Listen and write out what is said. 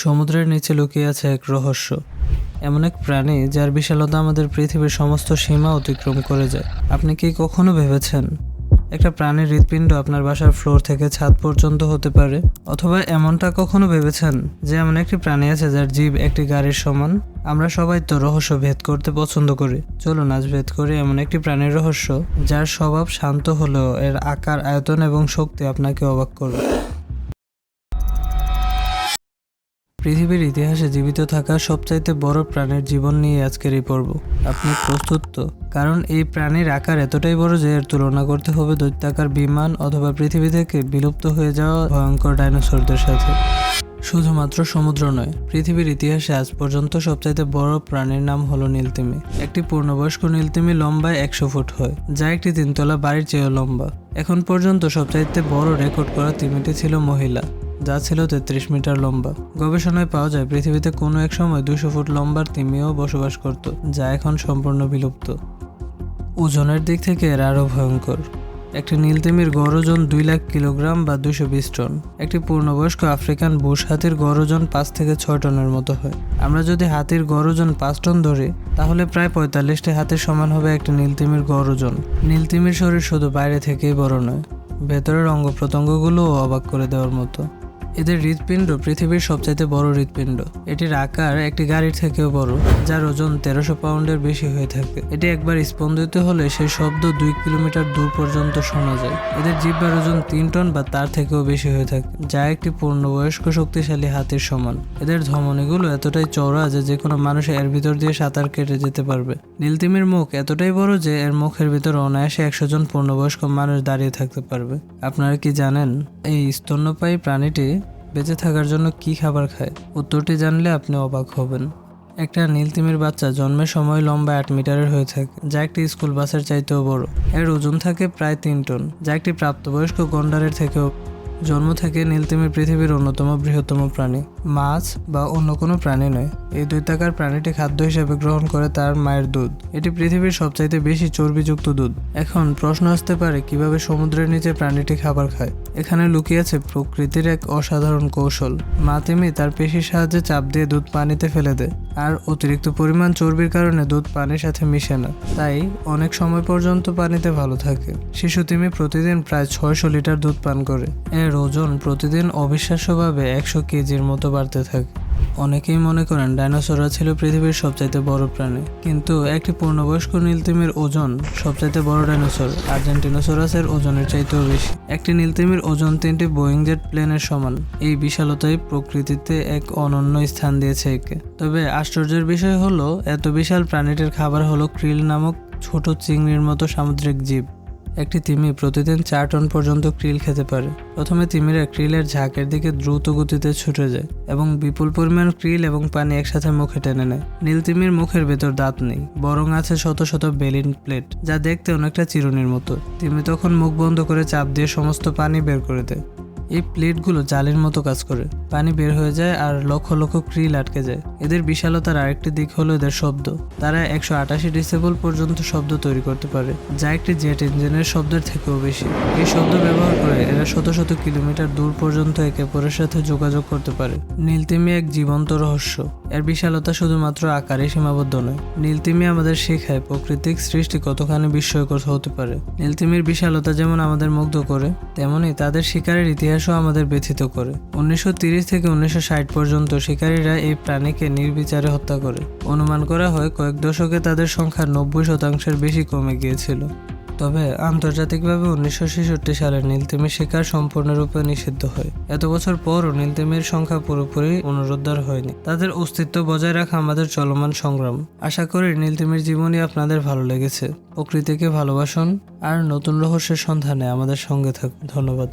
সমুদ্রের নিচে লুকিয়ে আছে এক রহস্য, এমন এক প্রাণী যার বিশালতা আমাদের পৃথিবীর সমস্ত সীমা অতিক্রম করে যায়। আপনি কি কখনো ভেবেছেন একটা প্রাণীর হৃৎপিণ্ড আপনার বাসার ফ্লোর থেকে ছাদ পর্যন্ত হতে পারে? অথবা এমনটা কখনো ভেবেছেন যে এমন একটি প্রাণী আছে যার জীব একটি গাড়ির সমান? আমরা সবাই তো রহস্য ভেদ করতে পছন্দ করি। চলুন আজ ভেদ করি এমন একটি প্রাণীর রহস্য যার স্বভাব শান্ত হলেও এর আকার, আয়তন এবং শক্তি আপনাকে অবাক করবে। পৃথিবীর ইতিহাসে জীবিত থাকা সবচাইতে বড় প্রাণীর জীবন নিয়ে আজকের এই পর্ব। আপনি প্রস্তুত তো? কারণ এই প্রাণীর আকার এতটাই বড় যে এর তুলনা করতে হবে দৈত্যাকার বিমান অথবা পৃথিবী থেকে বিলুপ্ত হয়ে যাওয়া ভয়ঙ্কর ডাইনোসরদের সাথে। শুধুমাত্র সমুদ্র নয়, পৃথিবীর ইতিহাসে আজ পর্যন্ত সবচাইতে বড় প্রাণীর নাম হলো নীলতিমি। একটি পূর্ণবয়স্ক নীলতিমি লম্বায় 100 ফুট হয়, যা একটি 3 তলা বাড়ির চেয়েও লম্বা। এখন পর্যন্ত সবচাইতে বড় রেকর্ড করা তিমিটি ছিল মহিলা, যা ছিল 33 মিটার লম্বা। গবেষণায় পাওয়া যায় পৃথিবীতে কোনো এক সময় 200 ফুট লম্বার তিমিও বসবাস করত, যা এখন সম্পূর্ণ বিলুপ্ত। ওজনের দিক থেকে এর আরও ভয়ঙ্কর। একটি নীলতিমির গড় ওজন 2 লাখ কিলোগ্রাম বা 220 টন। একটি পূর্ণবয়স্ক আফ্রিকান বুশ হাতির গড় ওজন 5 থেকে 6 টনের মতো হয়। আমরা যদি হাতির গড় ওজন 5 টন ধরি, তাহলে প্রায় 45টি হাতির সমান হবে একটি নীলতিমির গড় ওজন। নীলতিমির শরীর শুধু বাইরে থেকেই বড় নয়, ভেতরের অঙ্গ প্রত্যঙ্গগুলোও অবাক করে দেওয়ার মতো। এদের হৃৎপিণ্ড পৃথিবীর সবচাইতে বড় হৃৎপিণ্ড। এটির আকার একটি গাড়ির থেকেও বড়, যার ওজন 1300 পাউন্ডের বেশি হয়ে থাকে। এটি একবার স্পন্দিত হলে সেই শব্দ 2 কিলোমিটার দূর পর্যন্ত শোনা যায়। এদের জিহ্বার ওজন 3 টন বা তার থেকেও বেশি হয়ে থাকে, যা একটি পূর্ণবয়স্ক শক্তিশালী হাতির সমান। এদের ধমনীগুলো এতটাই চওড়া যে কোনো মানুষ এর ভিতর দিয়ে সাঁতার কেটে যেতে পারবে। নীলতিমির মুখ এতটাই বড় যে এর মুখের ভিতর অনায়াসে 100 জন পূর্ণবয়স্ক মানুষ দাঁড়িয়ে থাকতে পারবে। আপনারা কি জানেন এই স্তন্যপায়ী প্রাণীটি বেঁচে থাকার জন্য কি খাবার খায়? উত্তরটি জানলে আপনি অবাক হবেন। একটা নীলতিমির বাচ্চা জন্মের সময় লম্বা 8 মিটারের হয়ে থাকে, যা একটি স্কুল বাসের চাইতেও বড়। এর ওজন থাকে প্রায় 3 টন, যা একটি প্রাপ্তবয়স্ক গন্ডারের থেকেও। জন্ম থেকে নীলতিমি পৃথিবীর অন্যতম বৃহত্তম প্রাণী, মাছ বা অন্য কোনো প্রাণী নয়। এই দৈত্যাকার প্রাণীটি খাদ্য হিসেবে গ্রহণ করে তার মায়ের দুধ। এটি পৃথিবীর সবচাইতে বেশি চর্বিযুক্ত দুধ। এখন প্রশ্ন আসতে পারে, কিভাবে সমুদ্রের নিচে প্রাণীটি খাবার খায়? এখানে লুকিয়ে আছে প্রকৃতির এক অসাধারণ কৌশল। মা তিমি তার পেশির সাহায্যে চাপ দিয়ে দুধ পানিতে ফেলে দেয়, আর অতিরিক্ত পরিমাণ চর্বির কারণে দুধ পানির সাথে মিশে না, তাই অনেক সময় পর্যন্ত পানিতে ভালো থাকে। শিশু তিমি প্রতিদিন প্রায় 600 লিটার দুধ পান করে। এর ওজন প্রতিদিন অবিশ্বাস্যভাবে 100 কেজির মতো বাড়তে থাকে। অনেকেই মনে করেন ডাইনোসররা ছিল পৃথিবীর সবচাইতে বড় প্রাণী, কিন্তু একটি পূর্ণবয়স্ক নীলতিমির ওজন সবচাইতে বড় ডাইনোসর আর্জেন্টিনোসরাসের ওজনের চাইতেও বেশি। একটি নীলতিমির ওজন 3টি বোয়িং জেট প্লেনের সমান। এই বিশালতাই প্রকৃতিতে এক অনন্য স্থান দিয়েছে একে। তবে আশ্চর্যের বিষয় হলো, এত বিশাল প্রাণীটির খাবার হলো ক্রিল নামক ছোট চিংড়ির মতো সামুদ্রিক জীব। একটি তিমি প্রতিদিন 4 টন পর্যন্ত ক্রিল খেতে পারে। প্রথমে তিমিরা ক্রিলের ঝাঁকের দিকে দ্রুত গতিতে ছুটে যায় এবং বিপুল পরিমাণ ক্রিল এবং পানি একসাথে মুখে টেনে নেয়। নীলতিমির মুখের ভেতর দাঁত নেই, বরং আছে শত শত বেলিন প্লেট, যা দেখতে অনেকটা চিরুনির মতো। তিমি তখন মুখ বন্ধ করে চাপ দিয়ে সমস্ত পানি বের করে দেয়। এই প্লেটগুলো জালির মতো কাজ করে, পানি বের হয়ে যায় আর লক্ষ লক্ষ ক্রিল আটকে যায়। এদের বিশালতার আরেকটি দিক হলো এদের শব্দ। তারা 188 ডেসিবেল পর্যন্ত শব্দ তৈরি করতে পারে, যা একটি জেট ইঞ্জিনের শব্দের থেকেও বেশি। এই শব্দ ব্যবহার করে এরা শত শত কিলোমিটার দূর পর্যন্ত একে অপরের সাথে যোগাযোগ করতে পারে। নীলতিমি এক জীবন্ত রহস্য। এর বিশালতা শুধুমাত্র আকারে সীমাবদ্ধ নয়। নীলতিমি আমাদের শেখায় প্রাকৃতিক সৃষ্টি কতখানি বিস্ময়কর হতে পারে। নীলতিমির বিশালতা যেমন আমাদের মুগ্ধ করে, তেমনি তাদের শিকারের ইতিহাসও আমাদের ব্যথিত করে। 1930 থেকে 1960 পর্যন্ত শিকারীরা এই প্রাণীকে নির্বিচারে হত্যা করে। অনুমান করা হয় কয়েক দশকে তাদের সংখ্যা 90% বেশি কমে গিয়েছিল। তবে আন্তর্জাতিকভাবে 1966 সালে নীলতিমির শিকার সম্পূর্ণরূপে নিষিদ্ধ হয়। এত বছর পরও নীলতিমির সংখ্যা পুরোপুরি পুনরুদ্ধার হয়নি। তাদের অস্তিত্ব বজায় রাখা আমাদের চলমান সংগ্রাম। আশা করি নীলতিমির জীবনী আপনাদের ভালো লেগেছে। প্রকৃতিকে ভালোবাসুন আর নতুন রহস্যের সন্ধানে আমাদের সঙ্গে থাকুন। ধন্যবাদ।